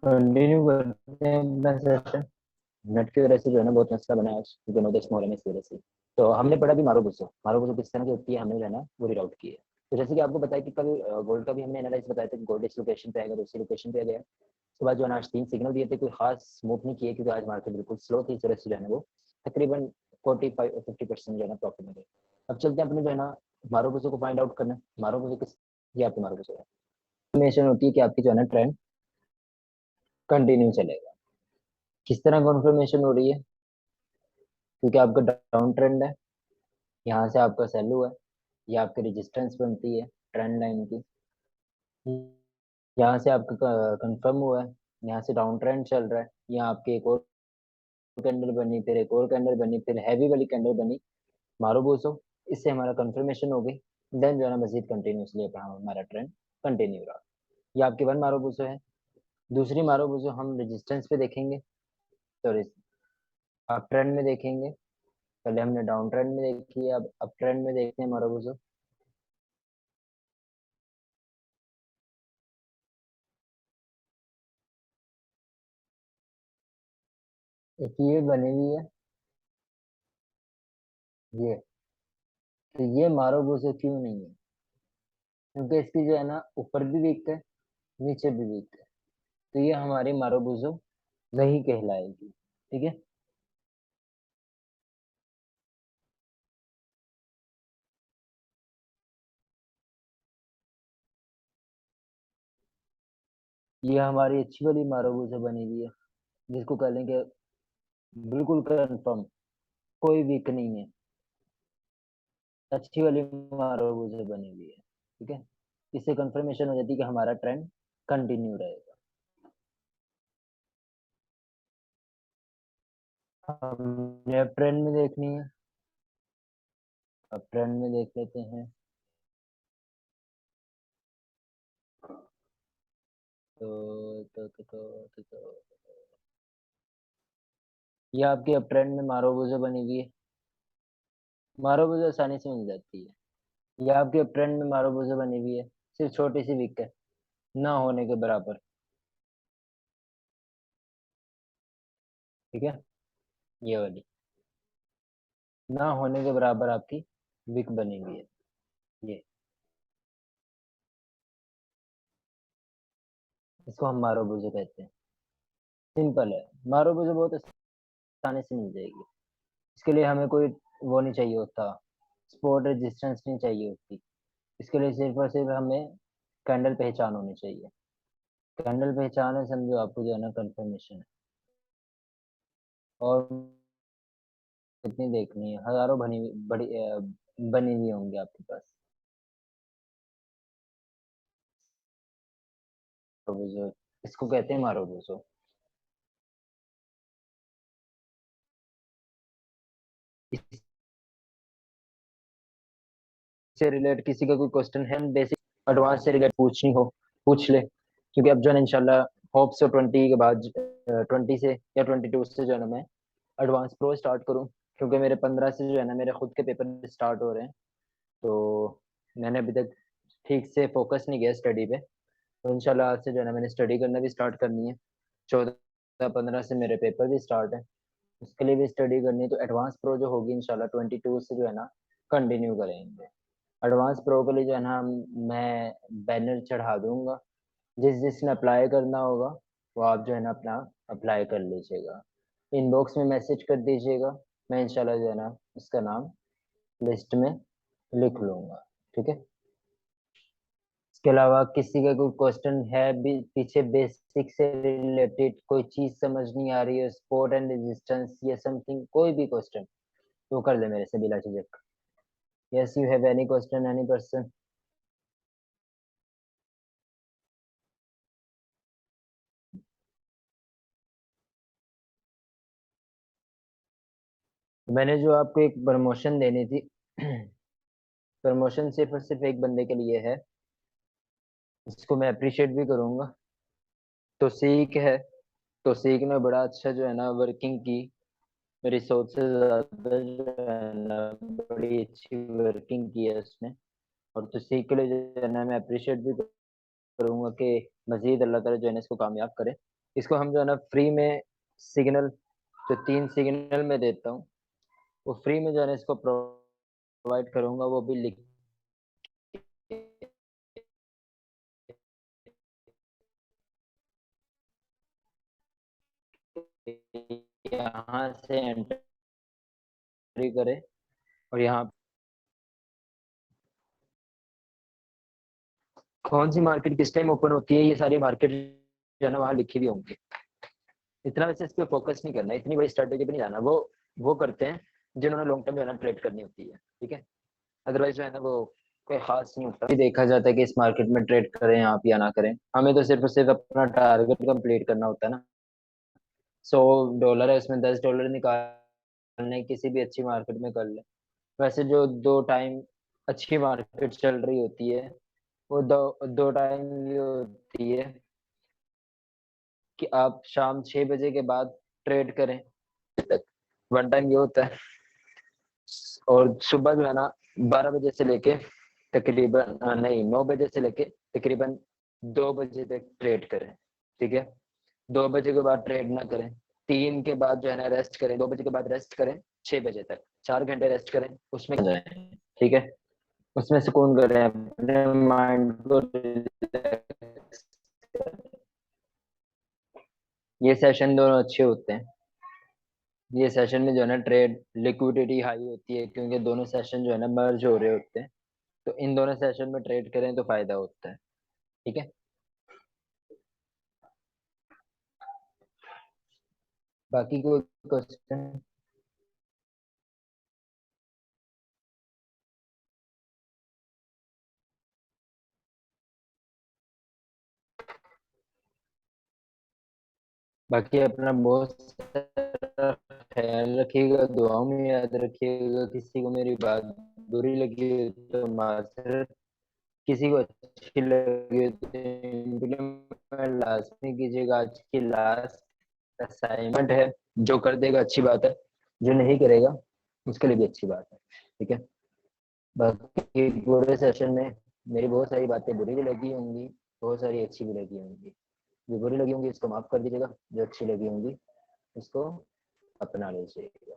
Continue करते हैं अपना सेशन। नेट की वजह से जो है ना बहुत मसला बना है आज, क्योंकि नोटिस हो रहे हैं इस वजह से। तो हमने पढ़ा भी मारो बुसो किस तरह की होती है, हमने जो है ना वो रीड आउट की है। तो जैसे कि आपको बताया कि कल गोल्ड का भी हमने एनालाइज बताया था कि गोल्ड इस लोकेशन पे आएगा, दूसरी लोकेशन पे आ गया। उसके बाद जो है ना आज 3 सिग्नल दिए थे, कोई खास मूव नहीं किए क्योंकि आज मार्केट बिल्कुल स्लो थी, इस वजह से जो है ना वो तकरीबन 45 और 50% जो है ना प्रॉफिट में गए। अब चलते हैं अपने जो है ना मारो को फाइंड आउट करना। मारो किस, ये आपकी मारो है। इंफॉर्मेशन होती है कि आपकी जो है ना ट्रेंड कंटिन्यू चलेगा। किस तरह कन्फर्मेशन हो रही है, क्योंकि आपका डाउन ट्रेंड है, यहाँ से आपका सेल हुआ है, ये आपकी रेजिस्टेंस बनती है ट्रेंड लाइन की। यहाँ से आपका कंफर्म हुआ है, यहाँ से डाउन ट्रेंड चल रहा है, यहाँ आपकी एक और कैंडल बनी, फिर एक और कैंडल बनी, फिर हैवी वाली कैंडल बनी मारो बोसो। इससे हमारा कंफर्मेशन हो गई। देन जो है ना मजीद कंटिन्यूसली अपना हमारा ट्रेंड कंटिन्यू रहा। ये आपकी वन मारो बोसो है। दूसरी मारो बोसो हम रेजिस्टेंस पे देखेंगे, सॉरी अप ट्रेंड में देखेंगे। पहले हमने डाउन ट्रेंड में देखी है, अब अप ट्रेंड में देखते हैं मारो बोसो। एक ये बनी हुई है, ये। तो ये मारो बोसो क्यों नहीं है, क्योंकि इसकी जो है ना ऊपर भी वीक है, नीचे भी वीक है। तो ये हमारी मारो बोसो नहीं कहलाएगी। ठीक है। ये हमारी अच्छी वाली मारो बोसो बनी हुई है, जिसको कह लेंगे बिल्कुल कंफर्म, कोई वीक नहीं है, अच्छी वाली मारो बोसो बनी हुई है। ठीक है। इससे कंफर्मेशन हो जाती है कि हमारा ट्रेंड कंटिन्यू रहेगा। हमने अब ट्रेंड में देखनी है। अब ट्रेंड में देख लेते हैं। तो ये आपकी अप ट्रेंड में मारो बोझो बनी हुई है। मारो बोझो आसानी से मिल जाती है। ये आपकी अप ट्रेंड में मारो बोझो बनी हुई है, सिर्फ छोटी सी विक है, ना होने के बराबर। ठीक है। ये वाली ना होने के बराबर आपकी विक बनी हुई है। ये, इसको हम मारो बोझो कहते हैं। सिंपल है। मारो बोझो बहुत आसानी से मिल जाएगी। इसके लिए हमें कोई वो नहीं चाहिए होता, स्पॉट रेजिस्टेंस नहीं चाहिए होती। इसके लिए सिर्फ और सिर्फ हमें कैंडल पहचान होनी चाहिए। कैंडल पहचान है, समझो आपको जो है ना कंफर्मेशन है। और कितनी देखनी है, हजारों बनी हुई होंगी आपके पास। मारोबूजो, इसको कहते हैं मारोबूजो। इससे रिलेट किसी का कोई क्वेश्चन है, बेसिक एडवांस से रिलेट पूछनी हो, पूछ ले। क्योंकि अब जो है ना इंशाल्लाह होप से 20 के बाद, 20 से या 22 से जो है ना मैं एडवांस प्रो स्टार्ट करूँ। क्योंकि मेरे 15 से जो है ना मेरे खुद के पेपर स्टार्ट हो रहे हैं। तो मैंने अभी तक ठीक से फोकस नहीं किया स्टडी पे। तो इंशाल्लाह आज से जो है ना मैंने स्टडी करना भी स्टार्ट करनी है। 14-15 से मेरे पेपर भी स्टार्ट है, उसके लिए भी स्टडी करनी है। तो एडवांस प्रो जो होगी इंशाल्लाह 22 से जो है ना कंटिन्यू करेंगे। एडवांस प्रो के लिए जो है ना मैं बैनर चढ़ा दूंगा। जिस जिसने अप्लाई करना होगा वो आप जो है ना अपना अप्लाई कर लीजिएगा। इनबॉक्स में मैसेज कर दीजिएगा, मैं इंशाल्लाह जो है ना उसका नाम लिस्ट में लिख लूंगा। ठीक है। इसके अलावा किसी का कोई क्वेश्चन है भी पीछे, बेसिक से रिलेटेड कोई चीज समझ नहीं आ रही है, स्पोर्ट एंड रेजिस्टेंस या समथिंग, कोई भी क्वेश्चन तो कर ले मेरे से बिला झिझक। Yes, you have any question, any person? मैंने जो आपको एक प्रमोशन देनी थी, प्रमोशन सिर्फ और सिर्फ एक बंदे के लिए है, इसको मैं अप्रिशिएट भी करूंगा। तो सीख है, तो सीख ने बड़ा अच्छा जो है ना वर्किंग की, मेरी सोच से ज्यादा जो है ना बड़ी अच्छी वर्किंग की है उसने। और तो सीख के लिए जो है ना मैं अप्रिशिएट भी करूंगा कि मजीद अल्लाह ताला जो है ना इसको कामयाब करे। इसको हम जो है ना फ्री में सिग्नल, जो 3 सिग्नल मैं देता हूँ वो फ्री में जो है ना इसको प्रोवाइड करूंगा, वो भी लिख के। यहाँ से एंट्री करे और यहाँ कौन सी मार्केट किस टाइम ओपन होती है, ये सारी मार्केट जो है ना वहाँ लिखी हुई होंगी। इतना वैसे इस पे फोकस नहीं करना, इतनी बड़ी स्ट्रेटेजी पे नहीं जाना। वो करते हैं जिन्होंने लॉन्ग टर्म जो है ना ट्रेड करनी होती है, ठीक है। अदरवाइज जो है ना वो कोई खास नहीं होता। देखा जाता है कि इस मार्केट में ट्रेड करें आप या ना करें, हमें तो सिर्फ और सिर्फ अपना टारगेट कंप्लीट करना होता है ना। $100 है, उसमें $10 निकालने किसी भी अच्छी मार्केट में कर ले। वैसे जो दो टाइम अच्छी मार्केट चल रही होती है, वो दो दो टाइम ये होती है कि आप शाम 6 बजे के बाद ट्रेड करें तक, वन टाइम ये होता है। और सुबह जो है ना 12 बजे से लेके तकरीबन नहीं 9 बजे से लेके तकरीबन 2 बजे तक ट्रेड करें, ठीक है। 2 बजे के बाद ट्रेड ना करें, 3 के बाद जो है ना रेस्ट करें, 2 बजे के बाद रेस्ट करें, 6 बजे तक 4 घंटे रेस्ट करें, उसमें जाए, ठीक है। उसमें सुकून करें, अपने माइंड को रिलैक्स करें। ये सेशन दोनों अच्छे होते हैं। ये सेशन में जो है ना ट्रेड लिक्विडिटी हाई होती है, क्योंकि दोनों सेशन जो है ना मर्ज हो रहे होते हैं। तो इन दोनों सेशन में ट्रेड करें तो फायदा होता है, ठीक है। बाकी कोई क्वेश्चन? बाकी अपना बहुत सारा ख्याल रखिएगा, दुआओं में याद रखिएगा। किसी को मेरी बात बुरी लगी हो तो माजरत, किसी को अच्छी लगी हो तो इम्प्लीमेंट लाजमी कीजिएगा। आज की लास्ट असाइनमेंट है, जो कर देगा अच्छी बात है, जो नहीं करेगा उसके लिए भी अच्छी बात है, ठीक है। बाकी पूरे सेशन में मेरी बहुत सारी बातें बुरी भी लगी होंगी, बहुत सारी अच्छी भी लगी होंगी। जो बुरी लगी होंगी उसको माफ कर दीजिएगा, जो अच्छी लगी होंगी उसको अपना लीजिएगा।